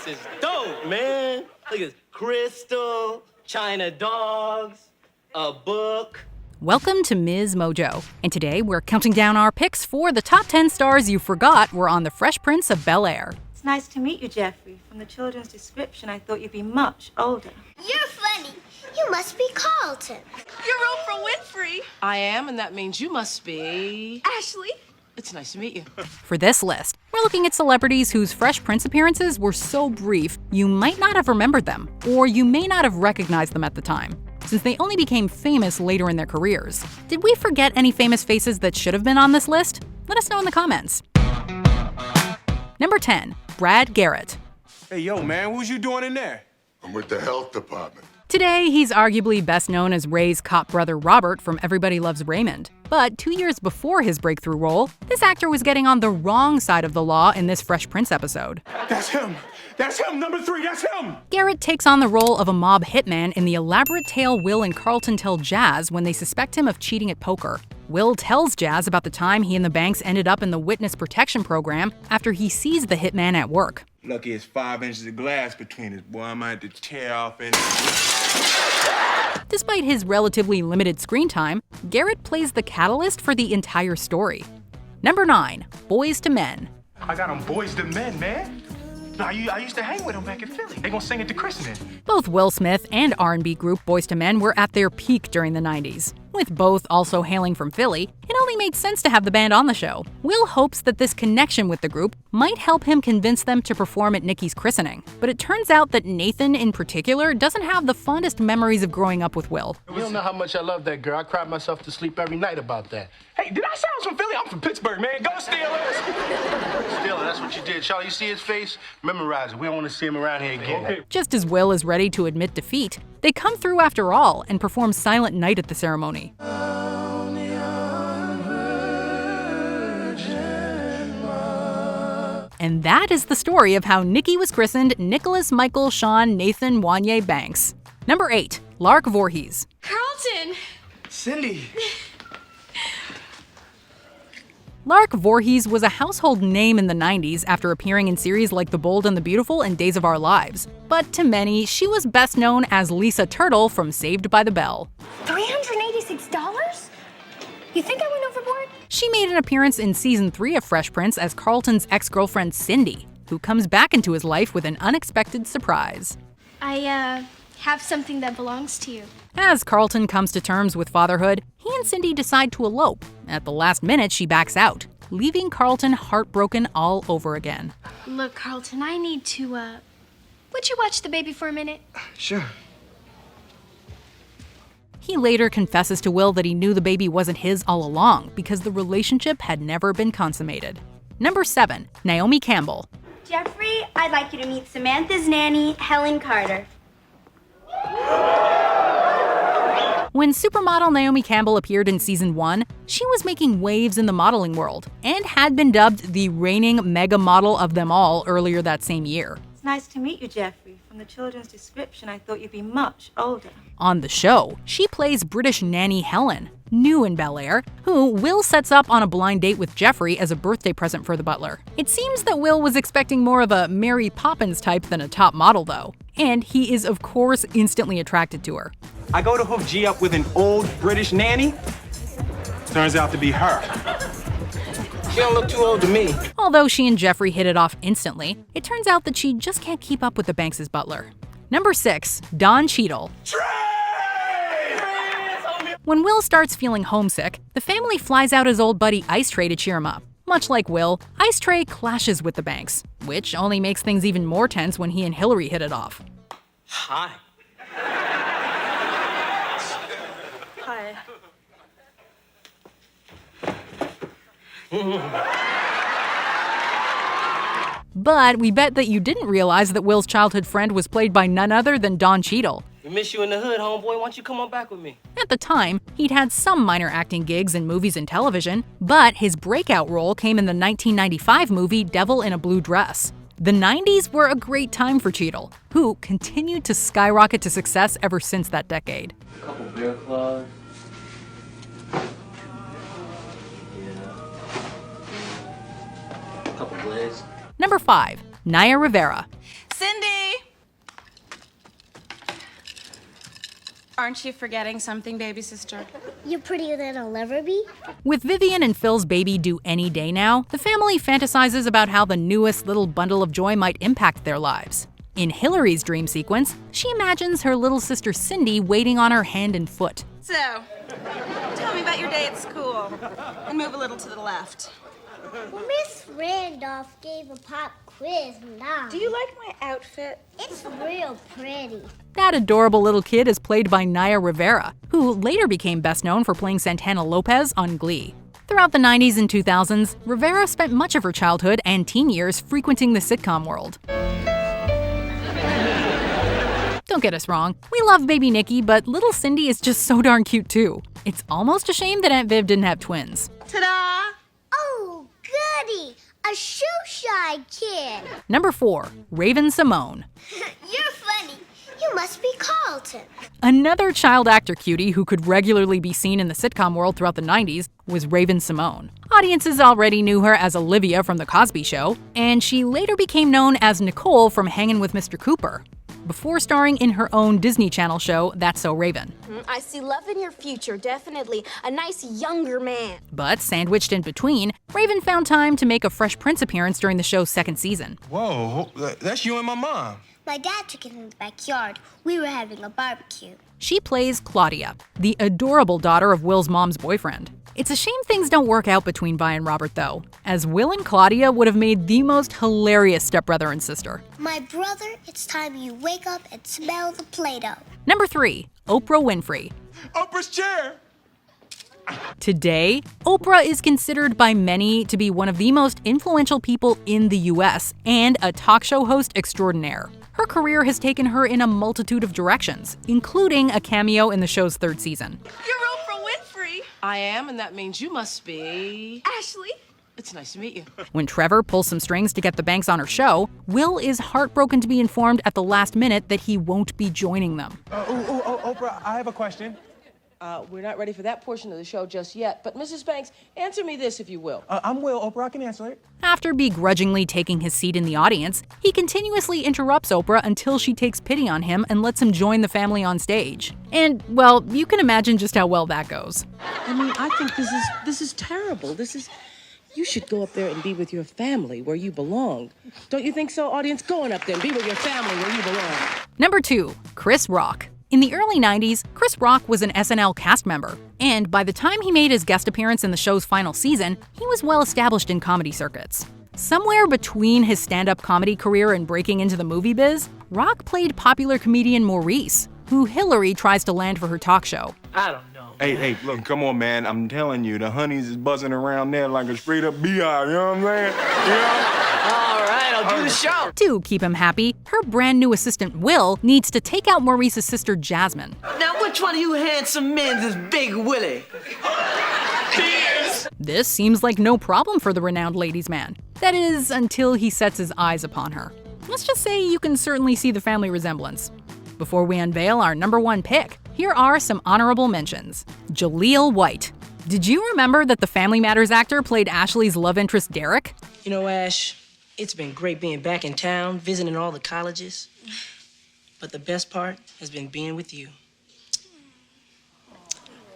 is dope, man. Look at this. Crystal, China dogs, a book. Welcome to MsMojo, and today we're counting down our picks for the top 10 stars you forgot were on the Fresh Prince of Bel-Air. It's nice to meet you, Jeffrey. From the children's description, I thought you'd be much older. You're funny. You must be Carlton. You're Oprah Winfrey. I am, and that means you must be... Ashley. It's nice to meet you. For this list, we're looking at celebrities whose Fresh Prince appearances were so brief you might not have remembered them, or you may not have recognized them at the time, since they only became famous later in their careers. Did we forget any famous faces that should have been on this list? Let us know in the comments. Number 10, Brad Garrett. Hey, yo, man, what was you doing in there? I'm with the health department. Today, he's arguably best known as Ray's cop brother Robert from Everybody Loves Raymond. But 2 years before his breakthrough role, this actor was getting on the wrong side of the law in this Fresh Prince episode. That's him! That's him! Number 3, that's him! Garrett takes on the role of a mob hitman in the elaborate tale Will and Carlton tell Jazz when they suspect him of cheating at poker. Will tells Jazz about the time he and the Banks ended up in the witness protection program after he sees the hitman at work. Lucky it's 5 inches of glass between us, boy. I might have to tear off and... Despite his relatively limited screen time, Garrett plays the catalyst for the entire story. Number 9, Boys to Men. I got them boys to men, man. No, I used to hang with them back in Philly. They gonna sing at the christening. Both Will Smith and R&B group Boys to Men were at their peak during the 90s. With both also hailing from Philly, it only made sense to have the band on the show. Will hopes that this connection with the group might help him convince them to perform at Nikki's christening. But it turns out that Nathan, in particular, doesn't have the fondest memories of growing up with Will. You don't know how much I love that girl. I cried myself to sleep every night about that. Hey, did I say I was from Philly? I'm from Pittsburgh, man. Go Steelers! Still, that's what you did. Charlie, you see his face? Memorize it. We don't want to see him around here again. Okay. Just as Will is ready to admit defeat, they come through after all and perform Silent Night at the ceremony. And that is the story of how Nikki was christened Nicholas Michael Sean Nathan Wanye Banks. Number 8, Lark Voorhies. Carlton. Cindy. Lark Voorhies was a household name in the 90s after appearing in series like The Bold and the Beautiful and Days of Our Lives. But to many, she was best known as Lisa Turtle from Saved by the Bell. $386? You think I went overboard? She made an appearance in season 3 of Fresh Prince as Carlton's ex-girlfriend Cindy, who comes back into his life with an unexpected surprise. I, have something that belongs to you. As Carlton comes to terms with fatherhood, he and Cindy decide to elope. At the last minute, she backs out, leaving Carlton heartbroken all over again. Look, Carlton, I need to, would you watch the baby for a minute? Sure. He later confesses to Will that he knew the baby wasn't his all along because the relationship had never been consummated. Number 7, Naomi Campbell. Jeffrey, I'd like you to meet Samantha's nanny, Helen Carter. When supermodel Naomi Campbell appeared in season 1, she was making waves in the modeling world and had been dubbed the reigning mega model of them all earlier that same year. It's nice to meet you, Jeffrey. From the children's description, I thought you'd be much older. On the show, she plays British nanny Helen, new in Bel-Air, who Will sets up on a blind date with Jeffrey as a birthday present for the butler. It seems that Will was expecting more of a Mary Poppins type than a top model, though, and he is of course instantly attracted to her. I go to hook G up with an old British nanny. Turns out to be her. She don't look too old to me. Although she and Jeffrey hit it off instantly, it turns out that she just can't keep up with the Banks' butler. Number 6, Don Cheadle. When Will starts feeling homesick, the family flies out his old buddy Ice Tray to cheer him up. Much like Will, Ice Tray clashes with the Banks, which only makes things even more tense when he and Hillary hit it off. Hi. Hi. But we bet that you didn't realize that Will's childhood friend was played by none other than Don Cheadle. We miss you in the hood, homeboy. Why don't you come on back with me? At the time, he'd had some minor acting gigs in movies and television, but his breakout role came in the 1995 movie Devil in a Blue Dress. The 90s were a great time for Cheadle, who continued to skyrocket to success ever since that decade. A couple bear claws. Yeah. A couple legs. Number 5, Naya Rivera. Cindy! Aren't you forgetting something, baby sister? You pretty little liver bee? With Vivian and Phil's baby due any day now, the family fantasizes about how the newest little bundle of joy might impact their lives. In Hillary's dream sequence, she imagines her little sister Cindy waiting on her hand and foot. So, tell me about your day at school. And move a little to the left. Miss Randolph gave a pop quiz now. Do you like my outfit? It's real pretty. That adorable little kid is played by Naya Rivera, who later became best known for playing Santana Lopez on Glee. Throughout the 90s and 2000s, Rivera spent much of her childhood and teen years frequenting the sitcom world. Don't get us wrong, we love baby Nikki, but little Cindy is just so darn cute too. It's almost a shame that Aunt Viv didn't have twins. Ta-da! Oh, goody! A shoe-shy kid. Number 4, Raven-Symone. You're funny. You must be Carlton. Another child actor cutie who could regularly be seen in the sitcom world throughout the 90s was Raven-Symone. Audiences already knew her as Olivia from The Cosby Show, and she later became known as Nicole from Hangin' with Mr. Cooper, before starring in her own Disney Channel show, That's So Raven. I see love in your future, definitely. A nice younger man. But sandwiched in between, Raven found time to make a Fresh Prince appearance during the show's second season. Whoa, that's you and my mom. My dad took it in the backyard. We were having a barbecue. She plays Claudia, the adorable daughter of Will's mom's boyfriend. It's a shame things don't work out between Vi and Robert, though, as Will and Claudia would have made the most hilarious stepbrother and sister. My brother, it's time you wake up and smell the Play-Doh. Number 3, Oprah Winfrey. Oprah's chair. Today, Oprah is considered by many to be one of the most influential people in the US and a talk show host extraordinaire. Her career has taken her in a multitude of directions, including a cameo in the show's third season. You're Oprah Winfrey. I am, and that means you must be... Ashley. It's nice to meet you. When Trevor pulls some strings to get the Banks on her show, Will is heartbroken to be informed at the last minute that he won't be joining them. Oprah, I have a question. We're not ready for that portion of the show just yet, but Mrs. Banks, answer me this if you will. I'm Will. Oprah, I can answer it. After begrudgingly taking his seat in the audience, he continuously interrupts Oprah until she takes pity on him and lets him join the family on stage. And, well, you can imagine just how well that goes. I mean, I think this is terrible. You should go up there and be with your family where you belong. Don't you think so, audience? Go on up there and be with your family where you belong. Number 2, Chris Rock. In the early 90s, Chris Rock was an SNL cast member, and by the time he made his guest appearance in the show's final season, he was well established in comedy circuits. Somewhere between his stand-up comedy career and breaking into the movie biz, Rock played popular comedian Maurice, who Hillary tries to land for her talk show. I don't know. Hey, look, come on, man. I'm telling you, the honeys is buzzing around there like a straight-up beehive, you know what I'm saying? All right, I'll do the show. To keep him happy, her brand new assistant Will needs to take out Maurice's sister Jasmine. Now, which one of you handsome men is Big Willie? Cheers! This seems like no problem for the renowned ladies' man. That is, until he sets his eyes upon her. Let's just say you can certainly see the family resemblance. Before we unveil our number 1 pick, here are some honorable mentions. Jaleel White. Did you remember that the Family Matters actor played Ashley's love interest Derek? You know, Ash, it's been great being back in town, visiting all the colleges. But the best part has been being with you.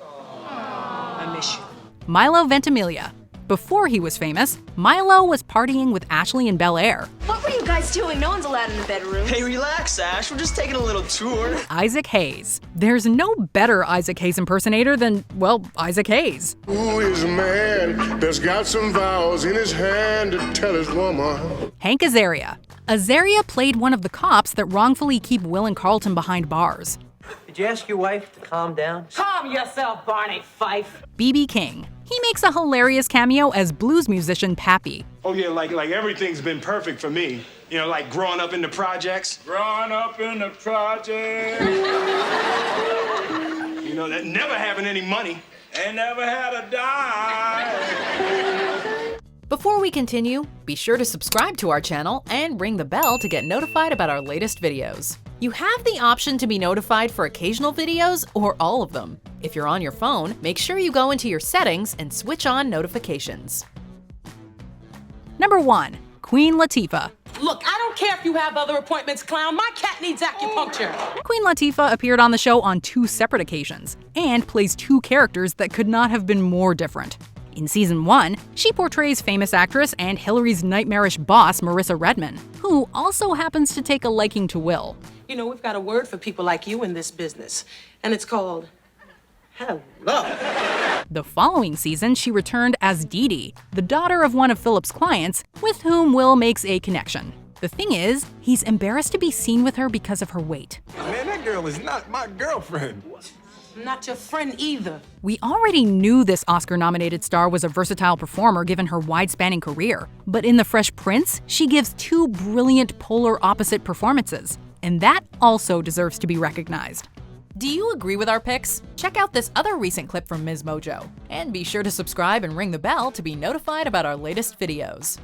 I miss you. Milo Ventimiglia. Before he was famous, Milo was partying with Ashley in Bel-Air. What were you guys doing? No one's allowed in the bedroom. Hey, relax, Ash. We're just taking a little tour. Isaac Hayes. There's no better Isaac Hayes impersonator than, well, Isaac Hayes. Who is a man that's got some vows in his hand to tell his woman? Hank Azaria. Azaria played one of the cops that wrongfully keep Will and Carlton behind bars. Did you ask your wife to calm down? Calm yourself, Barney Fife. B.B. King. He makes a hilarious cameo as blues musician Pappy. Oh, yeah, like everything's been perfect for me. You know, like growing up in the projects. Growing up in the projects. You know, that never having any money. And never had a dime. Before we continue, be sure to subscribe to our channel and ring the bell to get notified about our latest videos. You have the option to be notified for occasional videos or all of them. If you're on your phone, make sure you go into your settings and switch on notifications. Number 1, Queen Latifah. Look, Look, I don't care if you have other appointments, clown. My cat needs acupuncture. Queen Latifah appeared on the show on 2 separate occasions and plays 2 characters that could not have been more different. In season 1, she portrays famous actress and Hillary's nightmarish boss, Marissa Redmond, who also happens to take a liking to Will. You know, we've got a word for people like you in this business, and it's called hello. The following season, she returned as Dee Dee, the daughter of one of Philip's clients, with whom Will makes a connection. The thing is, he's embarrassed to be seen with her because of her weight. Man, that girl is not my girlfriend. I'm not your friend either. We already knew this Oscar-nominated star was a versatile performer given her wide-spanning career, but in The Fresh Prince, she gives 2 brilliant polar opposite performances, and that also deserves to be recognized. Do you agree with our picks? Check out this other recent clip from MsMojo, and be sure to subscribe and ring the bell to be notified about our latest videos.